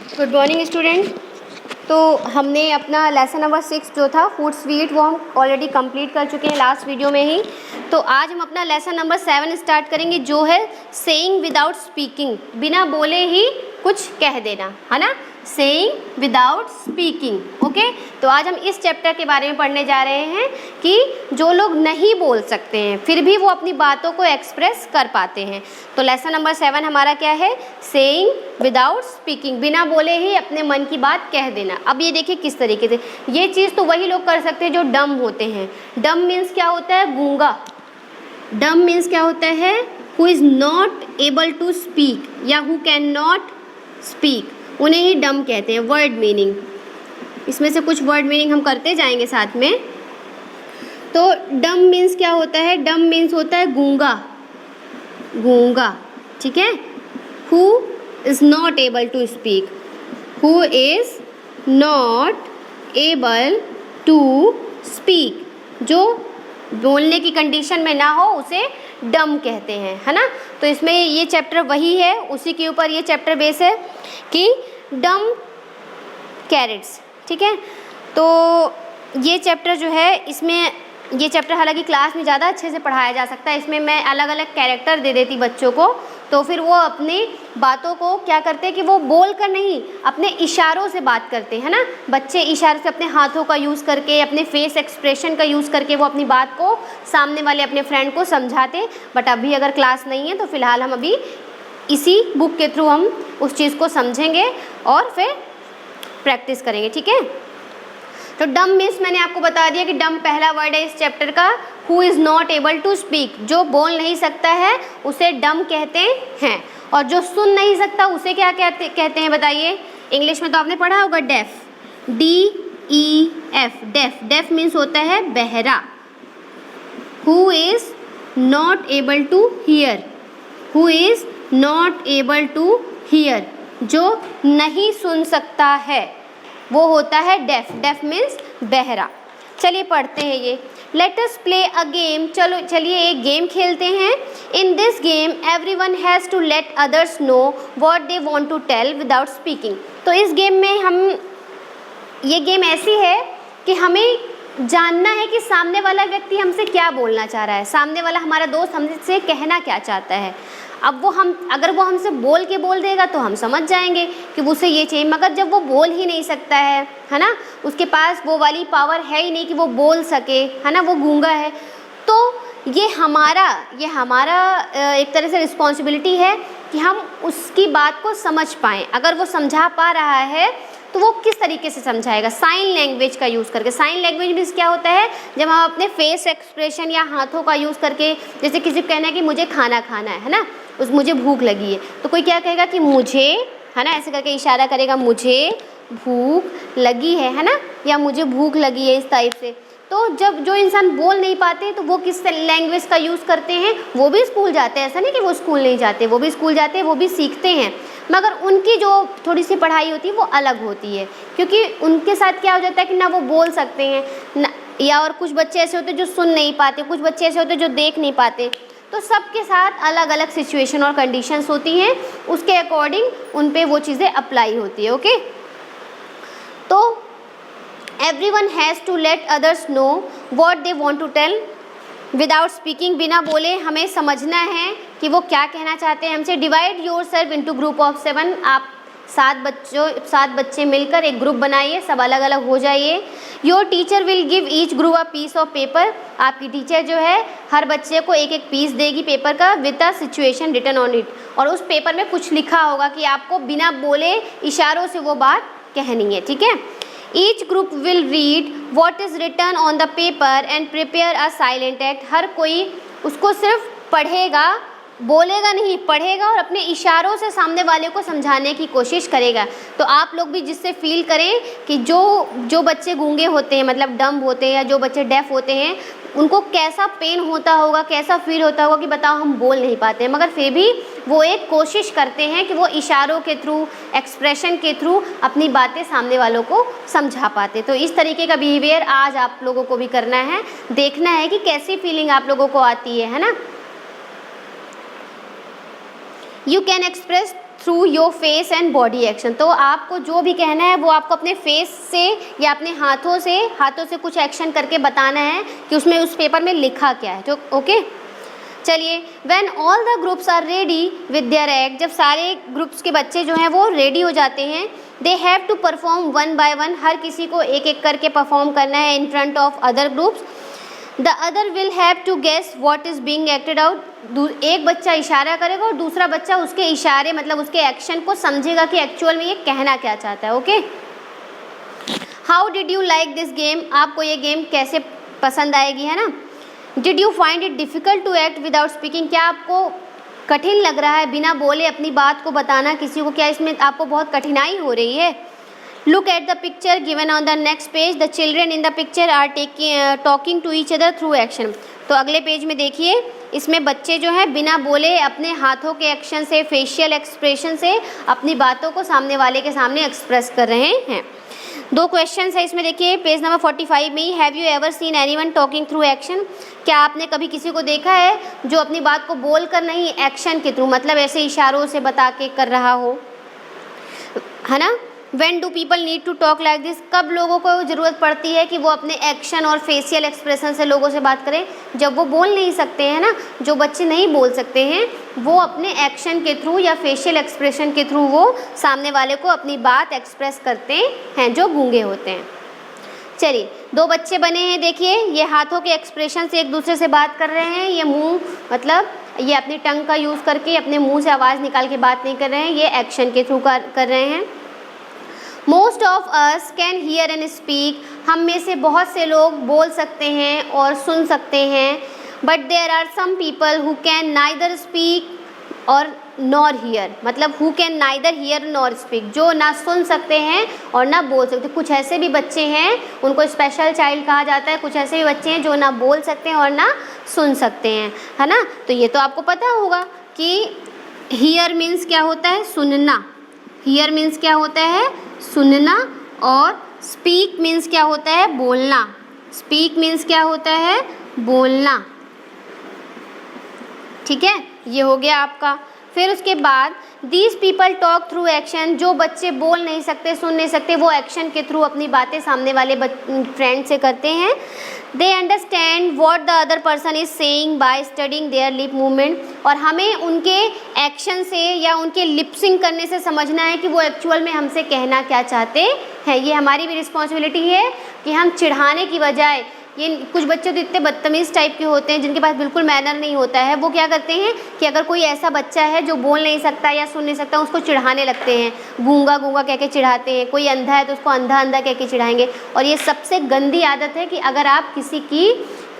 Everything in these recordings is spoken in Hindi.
Good morning student. तो हमने अपना लेसन नंबर 6 जो था फूड स्वीट वो हम ऑलरेडी कंप्लीट कर चुके हैं लास्ट वीडियो में ही। तो आज हम अपना लेसन नंबर 7 स्टार्ट करेंगे जो है सेइंग विदाउट स्पीकिंग, बिना बोले ही कुछ कह देना, है ना। Saying without speaking, okay. तो आज हम इस चैप्टर के बारे में पढ़ने जा रहे हैं कि जो लोग नहीं बोल सकते हैं फिर भी वो अपनी बातों को एक्सप्रेस कर पाते हैं। तो लेसन नंबर 7 हमारा क्या है? सेइंग विदाउट स्पीकिंग, बिना बोले ही अपने मन की बात कह देना। अब ये देखिए किस तरीके से, ये चीज़ तो वही लोग कर सकते हैं जो डम होते हैं। डम मीन्स क्या होता है? गूंगा। डम मीन्स क्या होता है? Who is not able to speak या हु कैन नॉट स्पीक, उन्हें ही डम कहते हैं। वर्ड मीनिंग, इसमें से कुछ वर्ड मीनिंग हम करते जाएंगे साथ में। तो डम मीन्स क्या होता है? डम मीन्स होता है गूंगा, गूंगा, ठीक है। Who is not able to speak, who is not able to speak, जो बोलने की कंडीशन में ना हो उसे डम कहते हैं, है ना। तो इसमें ये चैप्टर वही है, उसी के ऊपर ये चैप्टर बेस है कि डम कैरेट्स, ठीक है। तो ये चैप्टर जो है, इसमें ये चैप्टर हालांकि क्लास में ज़्यादा अच्छे से पढ़ाया जा सकता है। इसमें मैं अलग अलग कैरेक्टर दे देती बच्चों को, तो फिर वो अपनी बातों को क्या करते हैं कि वो बोल कर नहीं, अपने इशारों से बात करते हैं ना। बच्चे इशारे से अपने हाथों का यूज़ करके, अपने फेस एक्सप्रेशन का यूज़ करके वो अपनी बात को सामने वाले अपने फ्रेंड को समझाते। बट अभी अगर क्लास नहीं है तो फ़िलहाल हम अभी इसी बुक के थ्रू हम उस चीज़ को समझेंगे और फिर प्रैक्टिस करेंगे, ठीक है। तो डम मीन्स मैंने आपको बता दिया कि डम पहला वर्ड है इस चैप्टर का। Who is not able to speak, जो बोल नहीं सकता है उसे डम कहते हैं। और जो सुन नहीं सकता उसे क्या कहते हैं बताइए? इंग्लिश में तो आपने पढ़ा होगा deaf, DEF, deaf. Deaf means होता है बहरा। Who is not able to hear, who is not able to hear, जो नहीं सुन सकता है वो होता है डेफ। डेफ मीन्स बहरा। चलिए पढ़ते हैं ये। Let us play a game, चलो चलिए एक गेम खेलते हैं। In this game everyone has to let others know what they want to tell without speaking. तो इस गेम में हम, ये गेम ऐसी है कि हमें जानना है कि सामने वाला व्यक्ति हमसे क्या बोलना चाह रहा है, सामने वाला हमारा दोस्त हमसे कहना क्या चाहता है। अब वो अगर वो हमसे बोल के बोल देगा तो हम समझ जाएंगे कि उसे ये चाहिए, मगर जब वो बोल ही नहीं सकता है ना, उसके पास वो वाली पावर है ही नहीं कि वो बोल सके, है ना, वो गूंगा है, तो ये हमारा एक तरह से रिस्पॉन्सिबिलिटी है कि हम उसकी बात को समझ पाएँ। अगर वो समझा पा रहा है तो वो किस तरीके से समझाएगा? साइन लैंग्वेज का यूज़ करके। साइन लैंग्वेज मीन्स क्या होता है? जब हम अपने फेस एक्सप्रेशन या हाथों का यूज़ करके, जैसे किसी को कहना है कि मुझे खाना खाना है ना, मुझे भूख लगी है, तो कोई क्या कहेगा कि मुझे, है ना, ऐसे करके इशारा करेगा, मुझे भूख लगी है ना, या मुझे भूख लगी है, इस टाइप से। तो जब जो इंसान बोल नहीं पाते तो वो किस लैंग्वेज का यूज़ करते हैं? वो भी स्कूल जाते हैं, ऐसा नहीं कि वो स्कूल नहीं जाते, वो भी स्कूल जाते हैं, वो भी सीखते हैं, मगर उनकी जो थोड़ी सी पढ़ाई होती है वो अलग होती है, क्योंकि उनके साथ क्या हो जाता है कि ना वो बोल सकते हैं ना, या और कुछ बच्चे ऐसे होते हैं जो सुन नहीं पाते, कुछ बच्चे ऐसे होते हैं जो देख नहीं पाते। तो सबके साथ अलग अलग सिचुएशन और कंडीशंस होती हैं, उसके अकॉर्डिंग उन पे वो चीज़ें अप्लाई होती है, ओके। तो everyone has to let others know what they want to tell without speaking, बिना बोले हमें समझना है कि वो क्या कहना चाहते हैं हमसे। Divide your self into group of 7, आप 7 बच्चे मिलकर एक ग्रुप बनाइए, सब अलग अलग हो जाइए। Your teacher will give each group a piece of paper, आपकी टीचर जो है हर बच्चे को एक एक पीस देगी पेपर का, with a situation written on it, और उस पेपर में कुछ लिखा होगा कि आपको बिना बोले इशारों से वो बात कहनी है, ठीक है। Each group will read what is written on the paper and prepare a silent act. हर कोई उसको सिर्फ पढ़ेगा, बोलेगा नहीं, पढ़ेगा और अपने इशारों से सामने वाले को समझाने की कोशिश करेगा। तो आप लोग भी जिससे फील करें कि जो बच्चे गूंगे होते हैं, मतलब डम्ब होते हैं, या जो बच्चे डेफ होते हैं, उनको कैसा पेन होता होगा, कैसा फील होता होगा कि बताओ हम बोल नहीं पाते हैं, मगर फिर भी वो एक कोशिश करते हैं कि वो इशारों के थ्रू, एक्सप्रेशन के थ्रू अपनी बातें सामने वालों को समझा पाते। तो इस तरीके का बिहेवियर आज आप लोगों को भी करना है, देखना है कि कैसी फीलिंग आप लोगों को आती है ना। You can express through your face and body action. तो आपको जो भी कहना है वो आपको अपने फेस से या अपने हाथों से कुछ एक्शन करके बताना है कि उसमें उस पेपर में लिखा क्या है। तो ओके, चलिए। When all the groups are ready with their act, जब सारे ग्रुप्स के बच्चे जो हैं वो रेडी हो जाते हैं, they have to perform one by one, हर किसी को एक एक करके परफॉर्म करना है in front of other groups. The other will have to guess what is being acted out, एक बच्चा इशारा करेगा और दूसरा बच्चा उसके इशारे मतलब उसके एक्शन को समझेगा कि एक्चुअल में ये कहना क्या चाहता है। Okay, how did you like this game, आपको ये गेम कैसे पसंद आएगी, है ना। Did you find it difficult to act without speaking, क्या आपको कठिन लग रहा है बिना बोले अपनी बात को बताना किसी को, क्या इसमें आपको बहुत कठिनाई हो रही है। Look at the picture given on the next page, the children in the picture are talking to each other through action. तो अगले पेज में देखिए, इसमें बच्चे जो है बिना बोले अपने हाथों के एक्शन से, फेशियल एक्सप्रेशन से अपनी बातों को सामने वाले के सामने एक्सप्रेस कर रहे हैं। दो क्वेश्चंस है इसमें, देखिए पेज नंबर 45 में ही, have you ever seen anyone talking through action, क्या आपने कभी किसी को देखा है जो अपनी बात को बोल कर नहीं एक्शन के थ्रू, मतलब ऐसे इशारों से बता के कर रहा हो, है ना। When do people need to talk like this, कब लोगों को ज़रूरत पड़ती है कि वो अपने एक्शन और फेशियल एक्सप्रेशन से लोगों से बात करें, जब वो बोल नहीं सकते हैं ना। जो बच्चे नहीं बोल सकते हैं वो अपने एक्शन के थ्रू या फेशियल एक्सप्रेशन के थ्रू वो सामने वाले को अपनी बात एक्सप्रेस करते हैं जो गूंगे होते हैं। चलिए, दो बच्चे बने हैं, देखिए ये हाथों के एक्सप्रेशन से एक दूसरे से बात कर रहे हैं, ये मुंह मतलब ये अपनी टंग का यूज़ करके अपने मुंह से आवाज़ निकाल के बात नहीं कर रहे हैं, ये एक्शन के थ्रू कर रहे हैं। Most of us can hear and speak, हम में से बहुत से लोग बोल सकते हैं और सुन सकते हैं, but there are some people who can neither speak और नॉर हियर, मतलब who can neither hear nor speak, जो ना सुन सकते हैं और ना बोल सकते। कुछ ऐसे भी बच्चे हैं, उनको स्पेशल चाइल्ड कहा जाता है, कुछ ऐसे भी बच्चे हैं जो ना बोल सकते हैं और ना सुन सकते हैं, है ना। तो ये तो आपको पता होगा कि हियर मीन्स क्या होता है, सुनना, हियर मीन्स क्या होता है, सुनना, और स्पीक मीन्स क्या होता है, बोलना, स्पीक मीन्स क्या होता है, बोलना, ठीक है। ये हो गया आपका। फिर उसके बाद these people talk through action, जो बच्चे बोल नहीं सकते, सुन नहीं सकते, वो एक्शन के थ्रू अपनी बातें सामने वाले फ्रेंड से करते हैं। They understand what the other person is saying by studying there lip movement, और हमें उनके एक्शन से या उनके लिपसिंग करने से समझना है कि वो एक्चुअल में हमसे कहना क्या चाहते हैं। ये हमारी भी रिस्पॉन्सिबिलिटी है कि हम चिढ़ाने की बजाय, ये कुछ बच्चे तो इतने बदतमीज़ टाइप के होते हैं जिनके पास बिल्कुल मैनर नहीं होता है, वो क्या करते हैं कि अगर कोई ऐसा बच्चा है जो बोल नहीं सकता या सुन नहीं सकता, उसको चिढ़ाने लगते हैं, गूंगा गूंगा कह के चिढ़ाते हैं। कोई अंधा है तो उसको अंधा अंधा कह के चिढ़ाएंगे। और ये सबसे गंदी आदत है कि अगर आप किसी की,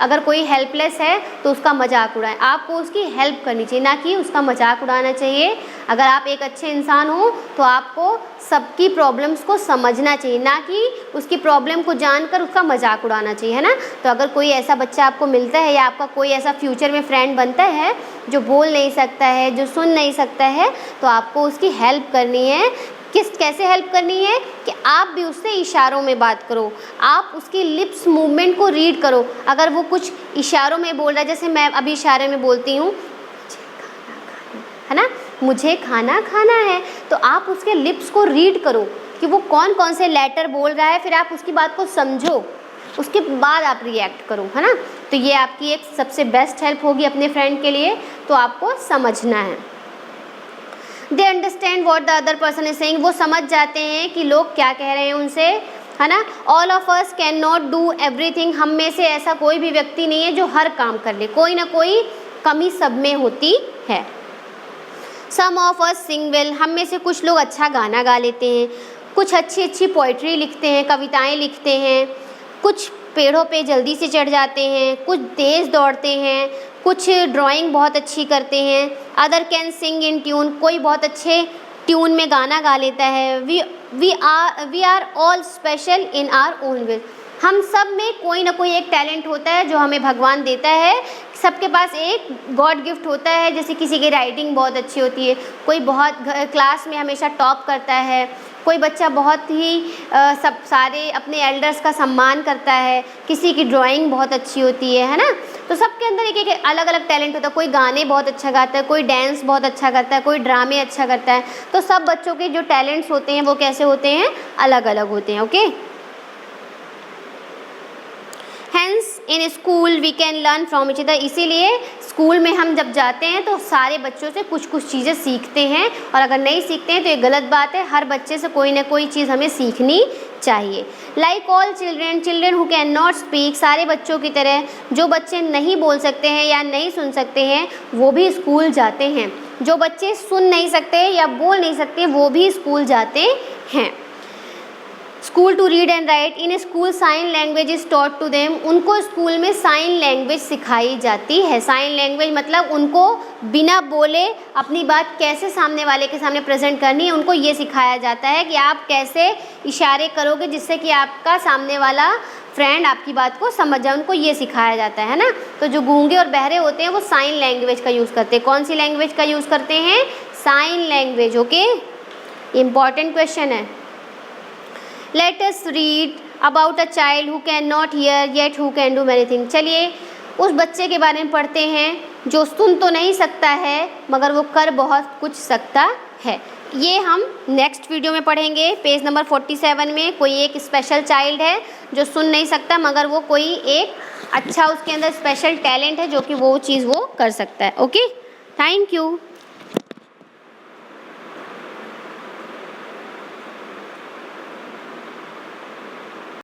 अगर कोई हेल्पलेस है तो उसका मजाक उड़ाएं। आपको उसकी हेल्प करनी चाहिए, ना कि उसका मजाक उड़ाना चाहिए। अगर आप एक अच्छे इंसान हो तो आपको सबकी प्रॉब्लम्स को समझना चाहिए, ना कि उसकी प्रॉब्लम को जानकर उसका मजाक उड़ाना चाहिए, है ना। तो अगर कोई ऐसा बच्चा आपको मिलता है या आपका कोई ऐसा फ्यूचर में फ्रेंड बनता है जो बोल नहीं सकता है, जो सुन नहीं सकता है, तो आपको उसकी हेल्प करनी है। कैसे हेल्प करनी है कि आप भी उससे इशारों में बात करो, आप उसकी लिप्स मूवमेंट को रीड करो। अगर वो कुछ इशारों में बोल रहा है, जैसे मैं अभी इशारे में बोलती हूँ, है ना, मुझे खाना खाना है, तो आप उसके लिप्स को रीड करो कि वो कौन कौन से लेटर बोल रहा है, फिर आप उसकी बात को समझो, उसके बाद आप रिएक्ट करो, है ना। तो ये आपकी एक सबसे बेस्ट हेल्प होगी अपने फ्रेंड के लिए, तो आपको समझना है। They understand what the other person is saying, वो समझ जाते हैं कि लोग क्या कह रहे हैं उनसे, है ना। All of us can not do everything, हम में से ऐसा कोई भी व्यक्ति नहीं है जो हर काम कर ले, कोई ना कोई कमी सब में होती है। सम ऑफ अस सिंग वेल, हम में से कुछ लोग अच्छा गाना गा लेते हैं, कुछ अच्छी अच्छी पोइट्री लिखते हैं, कविताएं लिखते हैं, कुछ पेड़ों पे जल्दी से चढ़ जाते हैं, कुछ तेज़ दौड़ते हैं, कुछ ड्राइंग बहुत अच्छी करते हैं। Other can sing in tune, कोई बहुत अच्छे ट्यून में गाना गा लेता है। We are all special in our own way, हम सब में कोई ना कोई एक टैलेंट होता है जो हमें भगवान देता है। सबके पास एक गॉड गिफ्ट होता है, जैसे किसी की राइटिंग बहुत अच्छी होती है, कोई बहुत क्लास में हमेशा टॉप करता है, कोई बच्चा बहुत ही सारे अपने एल्डर्स का सम्मान करता है, किसी की ड्राइंग बहुत अच्छी होती है ना। तो सबके अंदर एक एक अलग अलग टैलेंट होता है। कोई गाने बहुत अच्छा गाता है, कोई डांस बहुत अच्छा करता है, कोई ड्रामे अच्छा करता है। तो सब बच्चों के जो टैलेंट्स होते हैं वो कैसे होते हैं, अलग अलग होते हैं। Okay, hence in school we can learn from each other. इसीलिए स्कूल में हम जब जाते हैं तो सारे बच्चों से कुछ कुछ चीज़ें सीखते हैं, और अगर नहीं सीखते हैं तो ये गलत बात है। हर बच्चे से कोई ना कोई चीज़ हमें सीखनी चाहिए। Like all children who can not speak, सारे बच्चों की तरह जो बच्चे नहीं बोल सकते हैं या नहीं सुन सकते हैं वो भी स्कूल जाते हैं। जो बच्चे सुन नहीं सकते या बोल नहीं सकते वो भी स्कूल जाते हैं। School to read and write, in school sign language is taught to them. उनको स्कूल में साइन लैंग्वेज सिखाई जाती है। साइन लैंग्वेज मतलब उनको बिना बोले अपनी बात कैसे सामने वाले के सामने प्रेजेंट करनी है, उनको ये सिखाया जाता है कि आप कैसे इशारे करोगे जिससे कि आपका सामने वाला फ्रेंड आपकी बात को समझ जाए, उनको ये सिखाया जाता है ना। तो जो गूंगे और बहरे होते हैं वो साइन लैंग्वेज का यूज़ करते हैं। कौन सी लैंग्वेज का यूज़ करते हैं, sign language. Okay, important question है। Let us read about a child who can not hear yet who can do many thing. चलिए उस बच्चे के बारे में पढ़ते हैं जो सुन तो नहीं सकता है मगर वो कर बहुत कुछ सकता है। ये हम नेक्स्ट वीडियो में पढ़ेंगे। पेज नंबर 47 में कोई एक स्पेशल चाइल्ड है जो सुन नहीं सकता मगर वो कोई एक अच्छा उसके अंदर स्पेशल टैलेंट है जो कि वो चीज़ वो कर सकता है। Okay, thank you.